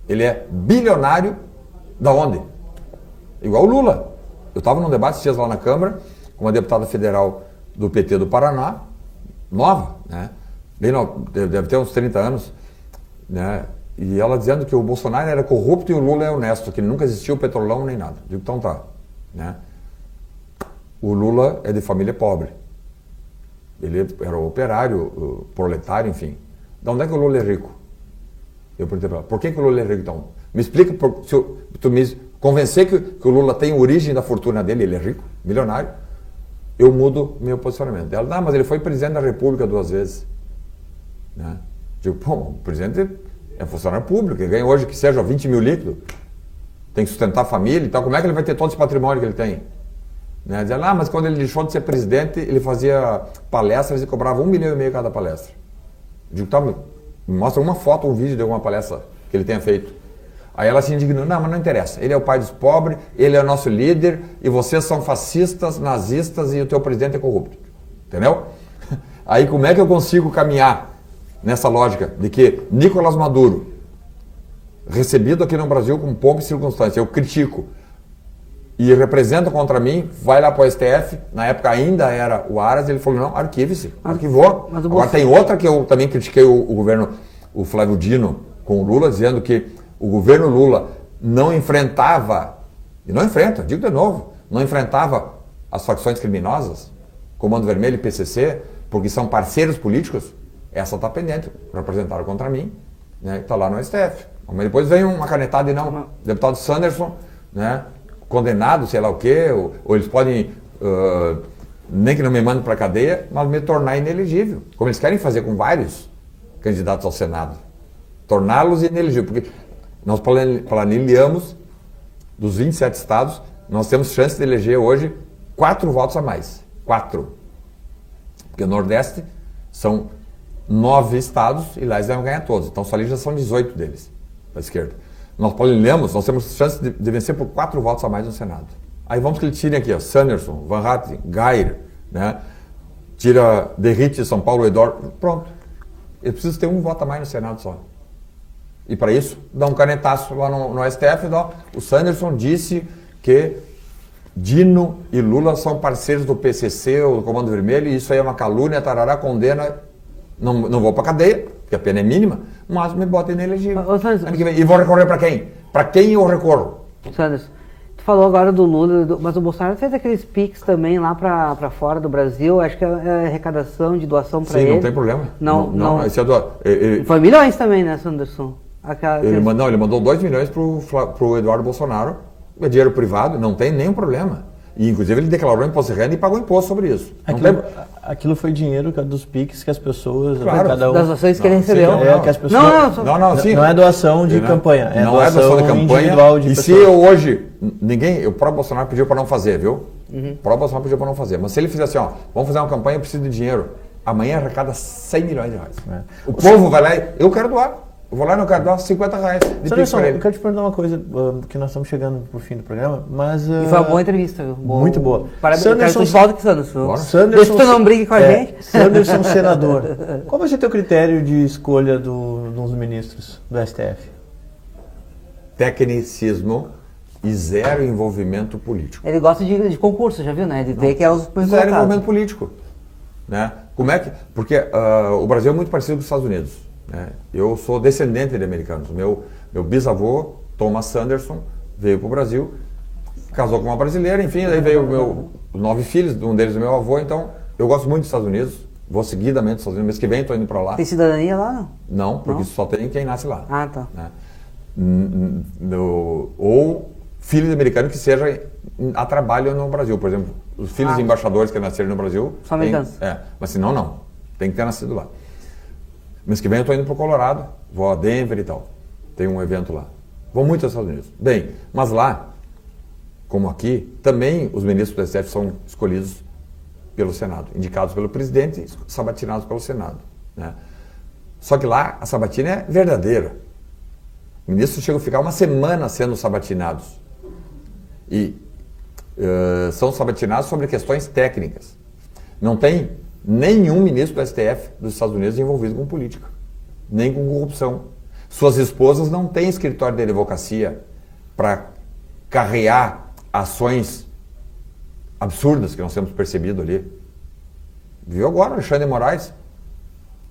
Ele é bilionário da onde? Igual o Lula. Eu estava num debate esses dias lá na Câmara, com uma deputada federal do PT do Paraná, nova, né? Deve ter uns 30 anos, né? E ela dizendo que o Bolsonaro era corrupto e o Lula é honesto, que nunca existiu petrolão nem nada. Digo, então tá, né? O Lula é de família pobre. Ele era operário, proletário, enfim. De onde é que o Lula é rico? Eu perguntei para ela, por que o Lula é rico então? Me explica, se tu me convencer que o Lula tem origem da fortuna dele, ele é rico, milionário, eu mudo meu posicionamento. Ela, não, mas ele foi presidente da República 2 vezes. Né? Digo, pô, o presidente é funcionário público, ele ganha hoje que seja 20 mil líquidos, tem que sustentar a família e tal, como é que ele vai ter todo esse patrimônio que ele tem? Né? Diz ela, mas quando ele deixou de ser presidente, ele fazia palestras e cobrava 1,5 milhão cada palestra. Eu digo, tá, me mostra uma foto ou um vídeo de alguma palestra que ele tenha feito. Aí ela se indignou, não, mas não interessa, ele é o pai dos pobres, ele é o nosso líder, e vocês são fascistas, nazistas, e o teu presidente é corrupto. Entendeu? Aí como é que eu consigo caminhar nessa lógica de que Nicolás Maduro, recebido aqui no Brasil com pompa e circunstância, eu critico, e representa contra mim, vai lá para o STF, na época ainda era o Aras, ele falou, não, arquive-se, arquivou. Agora tem outra que eu também critiquei o governo, o Flávio Dino, com o Lula, dizendo que o governo Lula não enfrentava, e não enfrenta, digo de novo, não enfrentava as facções criminosas, Comando Vermelho e PCC, porque são parceiros políticos. Essa está pendente, representaram contra mim, né, está lá no STF. Mas depois vem uma canetada e não, deputado Sanderson, né, condenado, sei lá o quê, ou eles podem, nem que não me mandem para a cadeia, mas me tornar inelegível, como eles querem fazer com vários candidatos ao Senado. Torná-los inelegíveis, porque nós planilhamos, dos 27 estados, nós temos chance de eleger hoje 4 votos a mais. 4. Porque o Nordeste são 9 estados e lá eles devem ganhar todos. Então só ali já são 18 deles, da esquerda. Nós planilhamos, nós temos chance de vencer por 4 votos a mais no Senado. Aí vamos que ele tire aqui, ó, Sanderson, Van Hatten, Geir, né? Tira Derrite, São Paulo, Eduardo, pronto. Ele precisa ter 1 voto a mais no Senado só. E para isso, dá um canetaço lá no STF, o Sanderson disse que Dino e Lula são parceiros do PCC, ou do Comando Vermelho, e isso aí é uma calúnia, tarará, condena, não vou para cadeia, porque a pena é mínima, mas me bota inelegível. E vou recorrer para quem? Para quem eu recorro? Sanderson, tu falou agora do Lula, mas o Bolsonaro fez aqueles PIX também lá para fora do Brasil, acho que é arrecadação de doação para ele. Sim, não tem problema. Não. Esse é foi milhões também, né, Sanderson? Ele mandou 2 milhões para o Eduardo Bolsonaro, é dinheiro privado, não tem nenhum problema. E inclusive ele declarou imposto de renda e pagou imposto sobre isso. Aquilo foi dinheiro dos PIX que as pessoas... Claro, cada um, das ações que ele recebeu. Que as pessoas, não é doação de campanha, é não doação de campanha individual de pessoas. Se eu hoje, o próprio Bolsonaro pediu para não fazer, viu? O próprio Bolsonaro pediu para não fazer. Mas se ele fizer assim, vamos fazer uma campanha, eu preciso de dinheiro. Amanhã arrecada 100 milhões de reais. O povo vai lá e eu quero doar. Eu vou lá no quero doar 50 reais de PIX para ele. Eu quero te perguntar uma coisa, que nós estamos chegando pro fim do programa, mas... E foi uma boa entrevista. Muito boa. Parabéns, Sanderson, volta aqui, Sanderson. Sanderson, tu não brigue com a gente. Sanderson, senador. Qual vai ser o teu critério de escolha dos ministros do STF? Tecnicismo e zero envolvimento político. Ele gosta de concurso, já viu, né? De ver que é os zero envolvimimento político. Né? Como é que... Porque o Brasil é muito parecido com os Estados Unidos. Né? Eu sou descendente de americanos. Meu bisavô Thomas Sanderson, veio para o Brasil, casou com uma brasileira, enfim, daí veio os 9 filhos, um deles o meu avô, então eu gosto muito dos Estados Unidos, vou seguidamente dos Estados Unidos, mês que vem estou indo para lá. Tem cidadania lá, não? Não, porque só tem quem nasce lá. Ah, tá. Né? Ou filho de americano que seja a trabalho no Brasil, por exemplo, os filhos de embaixadores que nasceram no Brasil. São americanos. Mas se não, tem que ter nascido lá. Mês que vem eu estou indo para o Colorado, vou a Denver e tal, tem um evento lá. Vou muito aos Estados Unidos. Bem, mas lá, como aqui, também os ministros do STF são escolhidos pelo Senado, indicados pelo presidente e sabatinados pelo Senado. Né? Só que lá a sabatina é verdadeira. Ministros chegam a ficar uma semana sendo sabatinados. E são sabatinados sobre questões técnicas. Não tem nenhum ministro do STF dos Estados Unidos envolvido com política, nem com corrupção. Suas esposas não têm escritório de advocacia para carrear ações absurdas que nós temos percebido ali. Viu agora Alexandre de Moraes,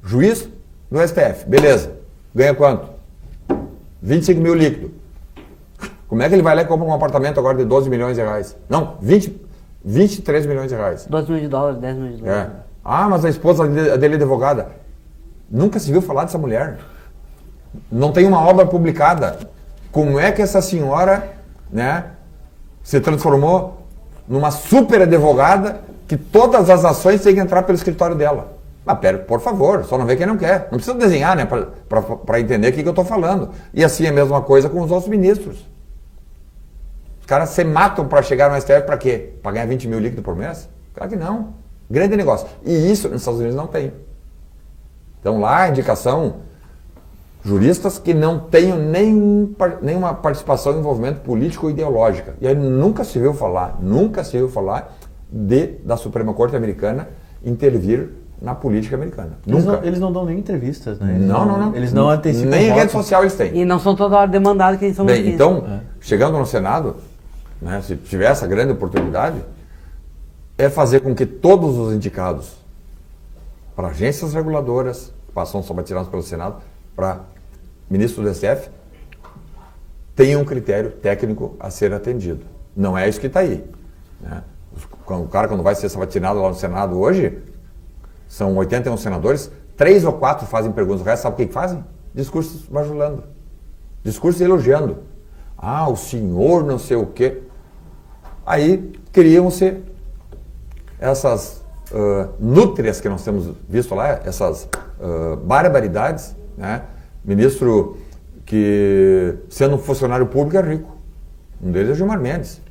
juiz do STF, beleza, ganha quanto? 25 mil líquido. Como é que ele vai lá e compra um apartamento agora de 12 milhões de reais? Não, 23 milhões de reais. 12 milhões de dólares, 10 milhões de dólares. Ah, mas a esposa dele é advogada. Nunca se viu falar dessa mulher. Não tem uma obra publicada. Como é que essa senhora, né, se transformou numa super advogada que todas as ações têm que entrar pelo escritório dela? Mas pera, por favor, só não vê quem não quer. Não precisa desenhar, né, para entender o que eu estou falando. E assim é a mesma coisa com os outros ministros. Os caras se matam para chegar no STF para quê? Para ganhar 20 mil líquidos por mês? Claro que não. Grande negócio. E isso nos Estados Unidos não tem. Então lá a indicação, juristas que não tenham nenhuma participação em envolvimento político ou ideológica. E aí nunca se viu falar da Suprema Corte Americana intervir na política americana. Eles não dão nem entrevistas, né? Não. Eles não antecipam nem voto. rede social eles têm. E não são toda hora demandados que eles são Bem, então, chegando no Senado, né, se tiver essa grande oportunidade, é fazer com que todos os indicados para agências reguladoras, que passam sabatinados pelo Senado, para ministro do STF, tenham um critério técnico a ser atendido. Não é isso que está aí. Né? O cara, quando vai ser sabatinado lá no Senado hoje, são 81 senadores, 3 ou 4 fazem perguntas, o resto sabe o que fazem? Discursos bajulando. Discursos elogiando. Ah, o senhor não sei o quê. Aí criam-se essas nútrias que nós temos visto lá, essas barbaridades, né? Ministro que, sendo um funcionário público, é rico. Um deles é o Gilmar Mendes.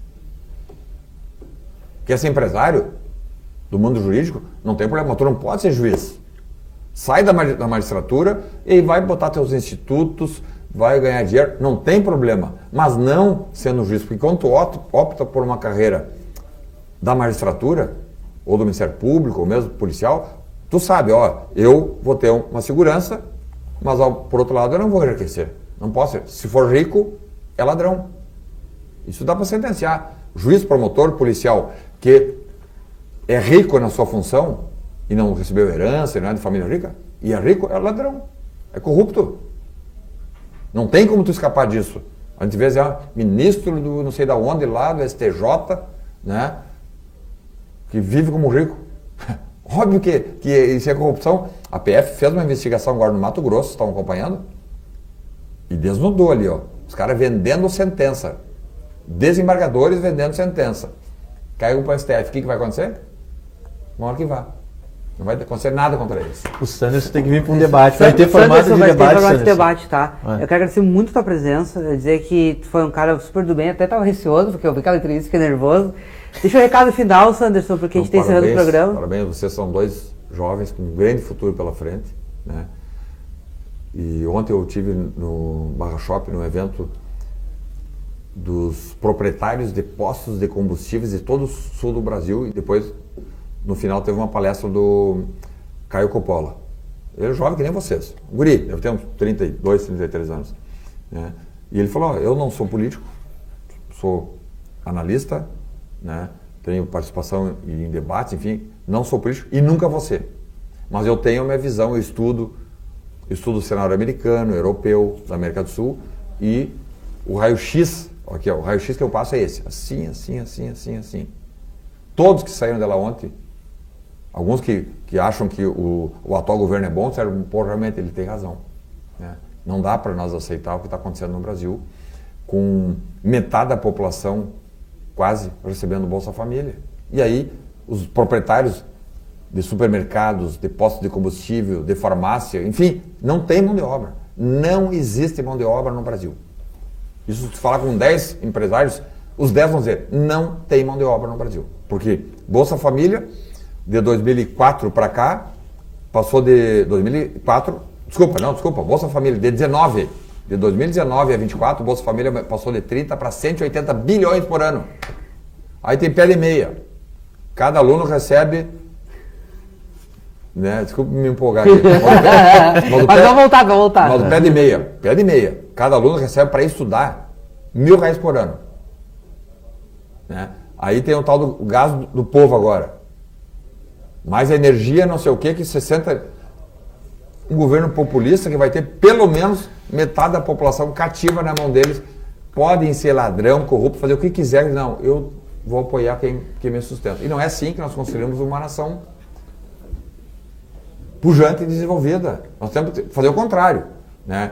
Quer ser empresário do mundo jurídico? Não tem problema, tu não pode ser juiz. Sai da magistratura e vai botar teus institutos, vai ganhar dinheiro, não tem problema. Mas não sendo juiz, porque quando tu opta por uma carreira da magistratura, ou do Ministério Público, ou mesmo policial, tu sabe, ó, eu vou ter uma segurança, mas por outro lado eu não vou enriquecer. Não posso ser. Se for rico, é ladrão. Isso dá para sentenciar. Juiz, promotor, policial, que é rico na sua função e não recebeu herança, não é de família rica, e é rico, é ladrão. É corrupto. Não tem como tu escapar disso. A gente vê assim, ministro do não sei da onde lá, do STJ, né, que vive como rico. Óbvio que isso é corrupção. A PF fez uma investigação agora no Mato Grosso, estão acompanhando, e desnudou ali, ó, os caras vendendo sentença. Desembargadores vendendo sentença. Caiu para o STF, o que vai acontecer? Uma hora que vá. Não vai acontecer nada contra eles. O Sanderson tem que vir para um debate. Vai ter formato de debate, tá? Eu quero agradecer muito a tua presença, dizer que tu foi um cara super do bem, até estava receoso, porque eu vi aquela entrevista, fiquei nervoso. Deixa o recado final, Sanderson, porque a gente tem encerrado o programa. Parabéns, vocês são 2 jovens com um grande futuro pela frente, né? E ontem eu estive no Barra Shop, num evento dos proprietários de postos de combustíveis de todo o sul do Brasil, e depois, no final, teve uma palestra do Caio Coppola. Ele é jovem que nem vocês. Guri, deve ter uns 32, 33 anos. Né? E ele falou, eu não sou político, sou analista, né? Tenho participação em debates, enfim, não sou político e nunca vou ser. Mas eu tenho a minha visão, eu estudo o cenário americano, europeu, da América do Sul, e o raio-x, aqui, ó, o raio-x que eu passo é esse, assim, assim, assim, assim, assim. Todos que saíram dela ontem, alguns que acham que o atual governo é bom, disseram, pô, realmente ele tem razão. Né? Não dá para nós aceitar o que está acontecendo no Brasil, com metade da população quase recebendo Bolsa Família. E aí, os proprietários de supermercados, de postos de combustível, de farmácia, enfim, não tem mão de obra. Não existe mão de obra no Brasil. Isso, se falar com 10 empresários, os 10 vão dizer, não tem mão de obra no Brasil. Porque Bolsa Família, de 2004 para cá, passou de 2004, desculpa, Bolsa Família de 2019 a 24, Bolsa Família passou de 30 para 180 bilhões por ano. Aí tem pé de meia. Cada aluno recebe, né? Desculpa me empolgar aqui. Mas vamos voltar. Mas pé de meia. Cada aluno recebe para estudar R$1.000 por ano. Né? Aí tem o tal do gás do povo agora. Mais energia, não sei o que 60... Um governo populista que vai ter pelo menos metade da população cativa na mão deles. Podem ser ladrão, corrupto, fazer o que quiser. Não, eu vou apoiar quem me sustenta. E não é assim que nós construímos uma nação pujante e desenvolvida. Nós temos que fazer o contrário. Né?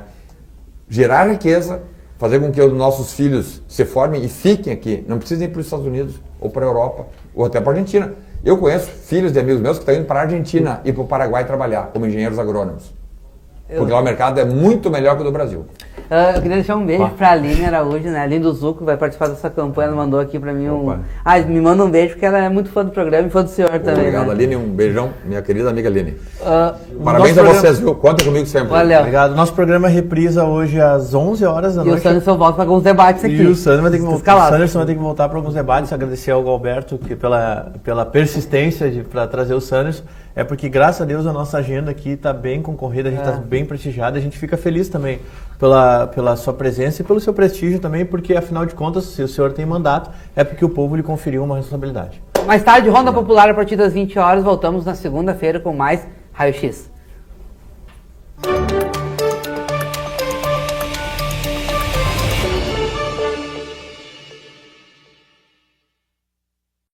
Gerar riqueza, fazer com que os nossos filhos se formem e fiquem aqui. Não precisem ir para os Estados Unidos, ou para a Europa, ou até para a Argentina. Eu conheço filhos de amigos meus que estão indo para a Argentina e para o Paraguai trabalhar como engenheiros agrônomos. Porque lá o mercado é muito melhor que o do Brasil. Eu queria deixar um beijo para a Aline Araújo, né? A Aline do Zuco vai participar dessa campanha, ela mandou aqui para mim me manda um beijo, porque ela é muito fã do programa e fã do senhor também. Obrigado, né? Aline, um beijão, minha querida amiga Aline. Parabéns a vocês, viu? Contem comigo sempre. Valeu. Obrigado. Nosso programa reprisa hoje às 11 horas da noite. E o Sanderson volta para alguns debates aqui. E o Sanderson vai ter que voltar. O Sanderson vai ter que voltar para alguns debates. Agradecer ao Galberto pela persistência para trazer o Sanderson. É porque, graças a Deus, a nossa agenda aqui está bem concorrida, a gente está bem prestigiada. A gente fica feliz também pela sua presença e pelo seu prestígio também, porque, afinal de contas, se o senhor tem mandato, é porque o povo lhe conferiu uma responsabilidade. Mais tarde, Ronda Popular a partir das 20 horas. Voltamos na segunda-feira com mais Raio X.